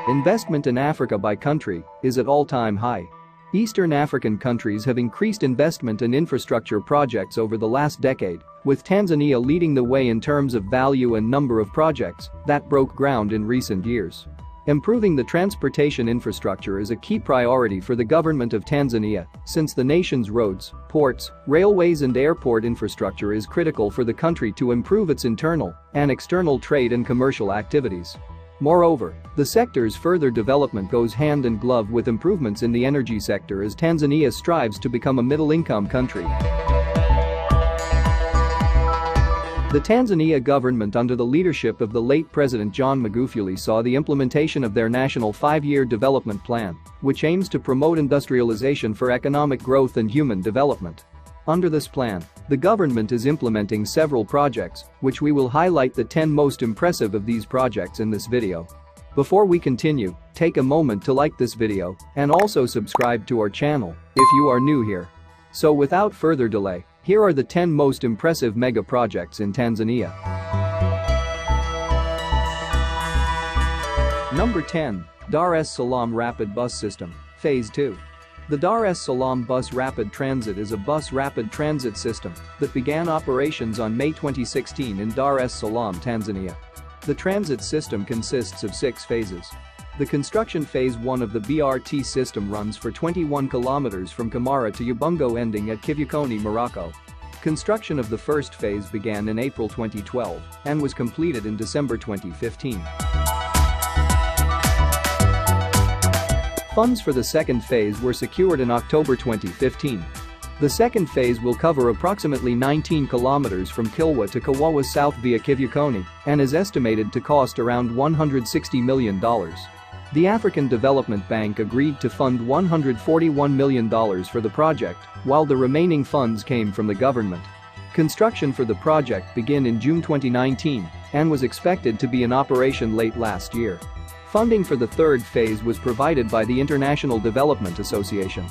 Investment in Africa by country is at all-time high. Eastern African countries have increased investment in infrastructure projects over the last decade, with Tanzania leading the way in terms of value and number of projects that broke ground in recent years. Improving the transportation infrastructure is a key priority for the government of Tanzania, since the nation's roads, ports, railways and airport infrastructure is critical for the country to improve its internal and external trade and commercial activities. Moreover, the sector's further development goes hand in glove with improvements in the energy sector as Tanzania strives to become a middle-income country. The Tanzania government under the leadership of the late President John Magufuli saw the implementation of their national 5-year development plan, which aims to promote industrialization for economic growth and human development. Under this plan, the government is implementing several projects, which we will highlight the 10 most impressive of these projects in this video. Before we continue, take a moment to like this video and also subscribe to our channel if you are new here. So without further delay, here are the 10 most impressive mega projects in Tanzania. Number 10. Dar es Salaam Rapid Bus System, Phase 2. The Dar es Salaam Bus Rapid Transit is a bus rapid transit system that began operations on May 2016 in Dar es Salaam, Tanzania. The transit system consists of 6 phases. The construction phase 1 of the BRT system runs for 21 kilometers from Kamara to Ubungo, ending at Kivukoni, Morocco. Construction of the first phase began in April 2012 and was completed in December 2015. Funds for the second phase were secured in October 2015. The second phase will cover approximately 19 kilometers from Kilwa to Kawawa South via Kivukoni and is estimated to cost around $160 million. The African Development Bank agreed to fund $141 million for the project, while the remaining funds came from the government. Construction for the project began in June 2019 and was expected to be in operation late last year. Funding for the third phase was provided by the International Development Association.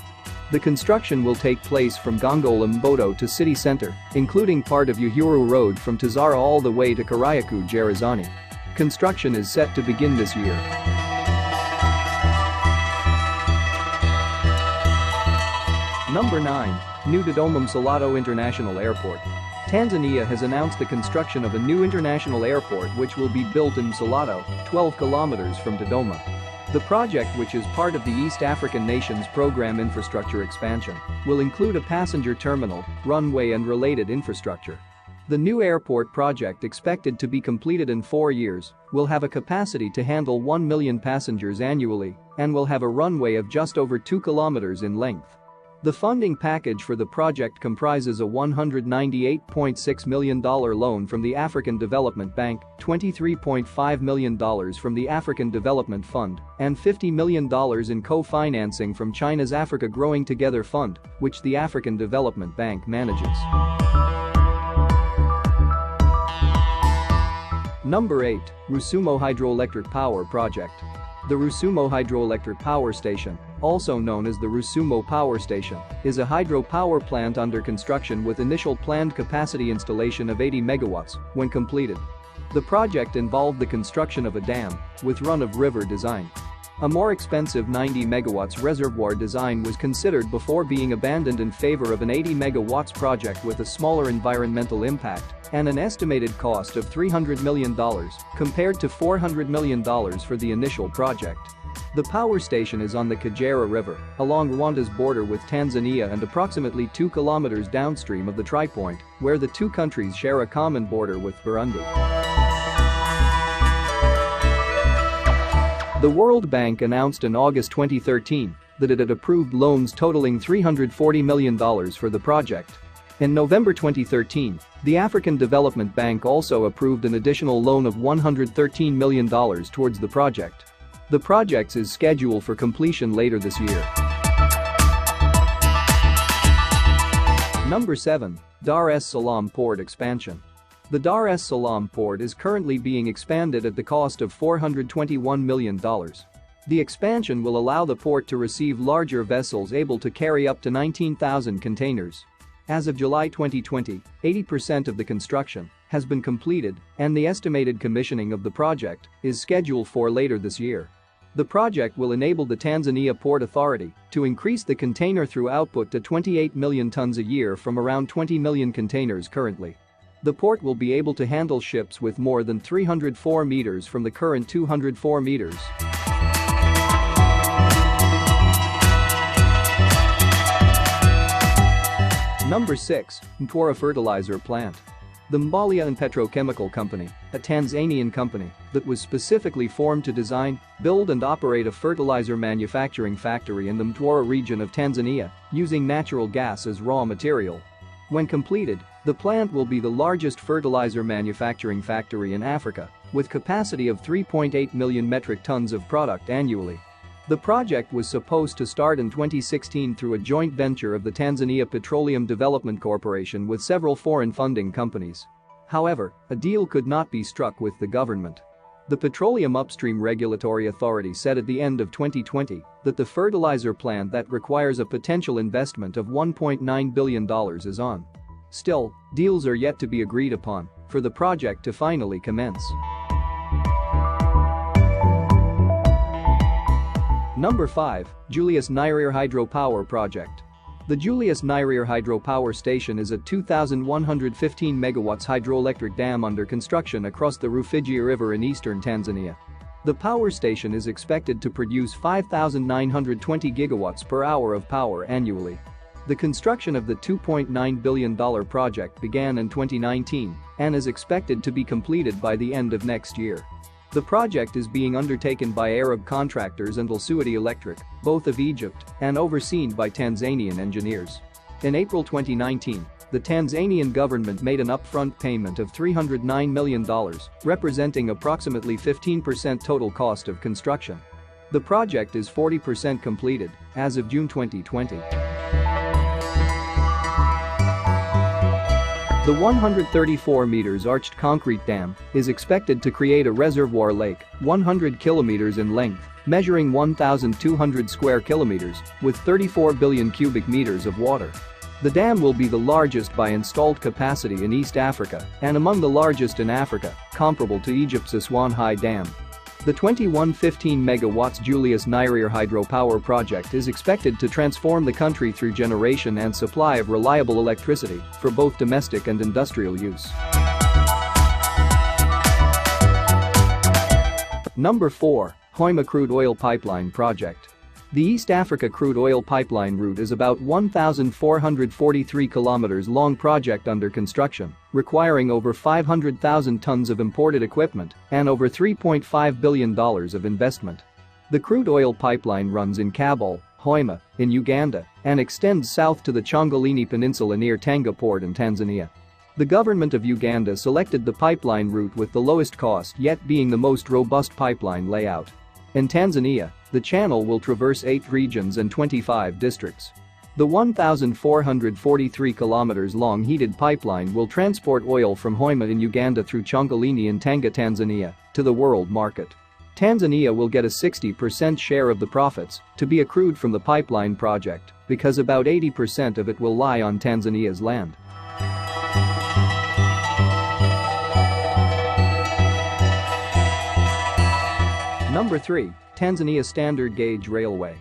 The construction will take place from Gongola Mboto to city center, including part of Uhuru Road from Tazara all the way to Kariakoo Gerezani. Construction is set to begin this year. Number 9. New Dodoma Msalato International Airport. Tanzania has announced the construction of a new international airport which will be built in Msalato, 12 kilometers from Dodoma. The project, which is part of the East African Nations Program Infrastructure Expansion, will include a passenger terminal, runway and related infrastructure. The new airport project, expected to be completed in 4 years, will have a capacity to handle 1 million passengers annually and will have a runway of just over 2 kilometers in length. The funding package for the project comprises a $198.6 million loan from the African Development Bank, $23.5 million from the African Development Fund, and $50 million in co-financing from China's Africa Growing Together Fund, which the African Development Bank manages. Number 8. Rusumo Hydroelectric Power Project. The Rusumo Hydroelectric Power Station, also known as the Rusumo Power Station, is a hydropower plant under construction with initial planned capacity installation of 80 megawatts when completed. The project involved the construction of a dam with run-of-river design. A more expensive 90 megawatts reservoir design was considered before being abandoned in favor of an 80 megawatts project with a smaller environmental impact and an estimated cost of $300 million compared to $400 million for the initial project. The power station is on the Kagera River, along Rwanda's border with Tanzania and approximately 2 kilometers downstream of the Tripoint, where the two countries share a common border with Burundi. The World Bank announced in August 2013 that it had approved loans totaling $340 million for the project. In November 2013, the African Development Bank also approved an additional loan of $113 million towards the project. The project is scheduled for completion later this year. Number 7. Dar es Salaam Port Expansion. The Dar es Salaam port is currently being expanded at the cost of $421 million. The expansion will allow the port to receive larger vessels able to carry up to 19,000 containers. As of July 2020, 80% of the construction has been completed and the estimated commissioning of the project is scheduled for later this year. The project will enable the Tanzania Port Authority to increase the container through output to 28 million tons a year from around 20 million containers currently. The port will be able to handle ships with more than 304 meters from the current 204 meters. Number 6. Mtwara Fertilizer Plant. The Mbalia and Petrochemical Company, a Tanzanian company that was specifically formed to design, build and operate a fertilizer manufacturing factory in the Mtwara region of Tanzania, using natural gas as raw material. When completed, the plant will be the largest fertilizer manufacturing factory in Africa, with capacity of 3.8 million metric tons of product annually. The project was supposed to start in 2016 through a joint venture of the Tanzania Petroleum Development Corporation with several foreign funding companies. However, a deal could not be struck with the government. The Petroleum Upstream Regulatory Authority said at the end of 2020 that the fertilizer plant that requires a potential investment of $1.9 billion is on. Still, deals are yet to be agreed upon for the project to finally commence. Number 5. Julius Nyerere Hydropower Project. The Julius Nyerere Hydropower Station is a 2,115 megawatts hydroelectric dam under construction across the Rufiji River in eastern Tanzania. The power station is expected to produce 5,920 gigawatts per hour of power annually. The construction of the $2.9 billion project began in 2019 and is expected to be completed by the end of next year. The project is being undertaken by Arab contractors and Al Saudi Electric, both of Egypt, and overseen by Tanzanian engineers. In April 2019, the Tanzanian government made an upfront payment of $309 million, representing approximately 15% total cost of construction. The project is 40% completed as of June 2020. The 134 meters arched concrete dam is expected to create a reservoir lake 100 kilometers in length, measuring 1,200 square kilometers, with 34 billion cubic meters of water. The dam will be the largest by installed capacity in East Africa and among the largest in Africa, comparable to Egypt's Aswan High Dam. The 2115 megawatts Julius Nyerere hydropower project is expected to transform the country through generation and supply of reliable electricity for both domestic and industrial use. Number 4. Hoima Crude Oil Pipeline Project. The East Africa crude oil pipeline route is about 1,443 kilometers long project under construction, requiring over 500,000 tons of imported equipment and over $3.5 billion of investment. The crude oil pipeline runs in Kabul, Hoima, in Uganda, and extends south to the Chongoleani Peninsula near Tanga Port in Tanzania. The government of Uganda selected the pipeline route with the lowest cost yet being the most robust pipeline layout. In Tanzania, the channel will traverse 8 regions and 25 districts. The 1,443 kilometers long heated pipeline will transport oil from Hoima in Uganda through Chongoleani in Tanga, Tanzania, to the world market. Tanzania will get a 60% share of the profits to be accrued from the pipeline project because about 80% of it will lie on Tanzania's land. Number 3. Tanzania Standard Gauge Railway.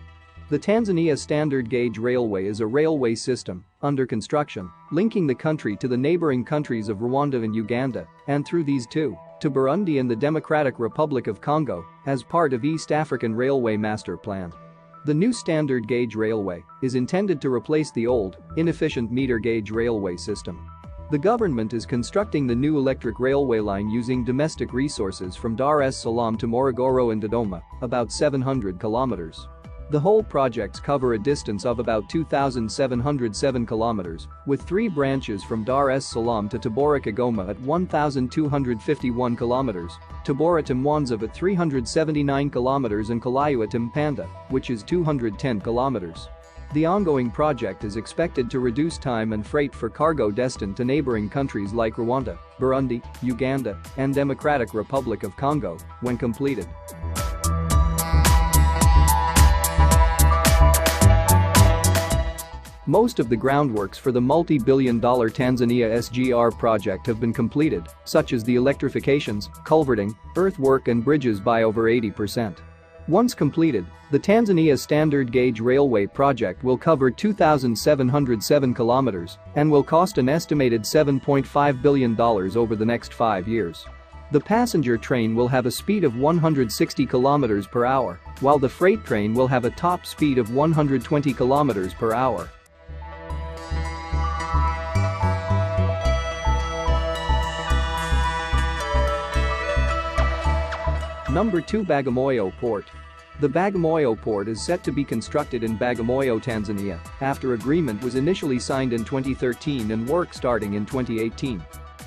The Tanzania Standard Gauge Railway is a railway system under construction, linking the country to the neighboring countries of Rwanda and Uganda, and through these two, to Burundi and the Democratic Republic of Congo, as part of East African Railway Master Plan. The new standard gauge railway is intended to replace the old, inefficient meter gauge railway system. The government is constructing the new electric railway line using domestic resources from Dar es Salaam to Morogoro and Dodoma, about 700 kilometers. The whole projects cover a distance of about 2,707 kilometers, with 3 branches from Dar es Salaam to Tabora Kigoma at 1,251 kilometers, Tabora to Mwanza at 379 kilometers and Kalayu at Mpanda, which is 210 kilometers. The ongoing project is expected to reduce time and freight for cargo destined to neighboring countries like Rwanda, Burundi, Uganda, and Democratic Republic of Congo when completed. Most of the groundworks for the multi-billion-dollar Tanzania SGR project have been completed, such as the electrifications, culverting, earthwork and bridges by over 80%. Once completed, the Tanzania Standard Gauge Railway project will cover 2,707 kilometers and will cost an estimated $7.5 billion over the next 5 years. The passenger train will have a speed of 160 kilometers per hour, while the freight train will have a top speed of 120 kilometers per hour. Number 2. Bagamoyo Port. The Bagamoyo port is set to be constructed in Bagamoyo, Tanzania, after agreement was initially signed in 2013 and work starting in 2018.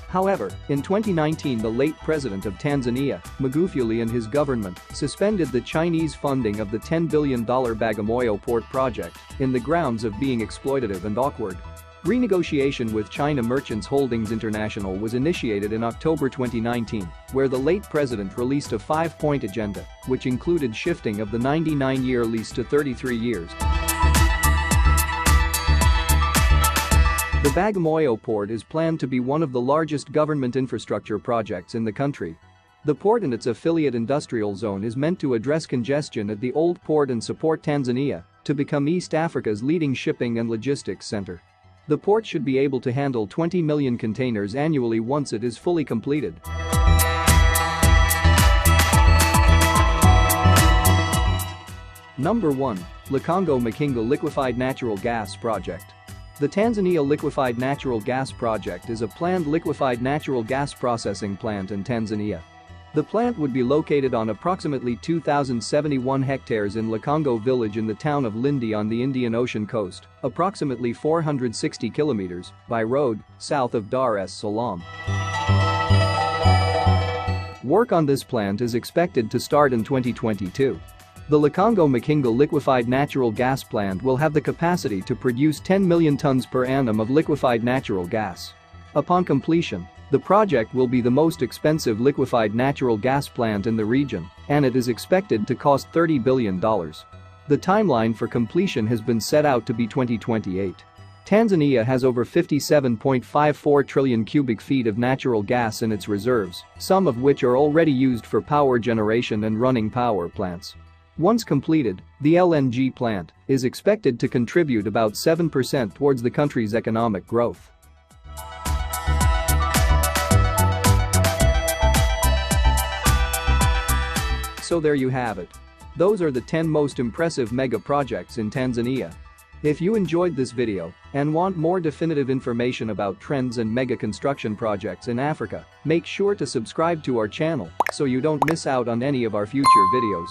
However, in 2019 the late president of Tanzania, Magufuli, and his government suspended the Chinese funding of the $10 billion Bagamoyo port project in the grounds of being exploitative and awkward. Renegotiation with China Merchants Holdings International was initiated in October 2019, where the late president released a 5-point agenda, which included shifting of the 99-year lease to 33 years. The Bagamoyo port is planned to be one of the largest government infrastructure projects in the country. The port and its affiliate industrial zone is meant to address congestion at the old port and support Tanzania to become East Africa's leading shipping and logistics center. The port should be able to handle 20 million containers annually once it is fully completed. Number 1. Lukongo Makinga Liquefied Natural Gas Project. The Tanzania Liquefied Natural Gas Project is a planned liquefied natural gas processing plant in Tanzania. The plant would be located on approximately 2,071 hectares in Lukongo village in the town of Lindi on the Indian Ocean coast, approximately 460 kilometers by road, south of Dar es Salaam. Work on this plant is expected to start in 2022. The Lukongo Makinga liquefied natural gas plant will have the capacity to produce 10 million tons per annum of liquefied natural gas. Upon completion, the project will be the most expensive liquefied natural gas plant in the region, and it is expected to cost $30 billion. The timeline for completion has been set out to be 2028. Tanzania has over 57.54 trillion cubic feet of natural gas in its reserves, some of which are already used for power generation and running power plants. Once completed, the LNG plant is expected to contribute about 7% towards the country's economic growth. So there you have it. Those are the 10 most impressive mega projects in Tanzania. If you enjoyed this video and want more definitive information about trends and mega construction projects in Africa, make sure to subscribe to our channel so you don't miss out on any of our future videos.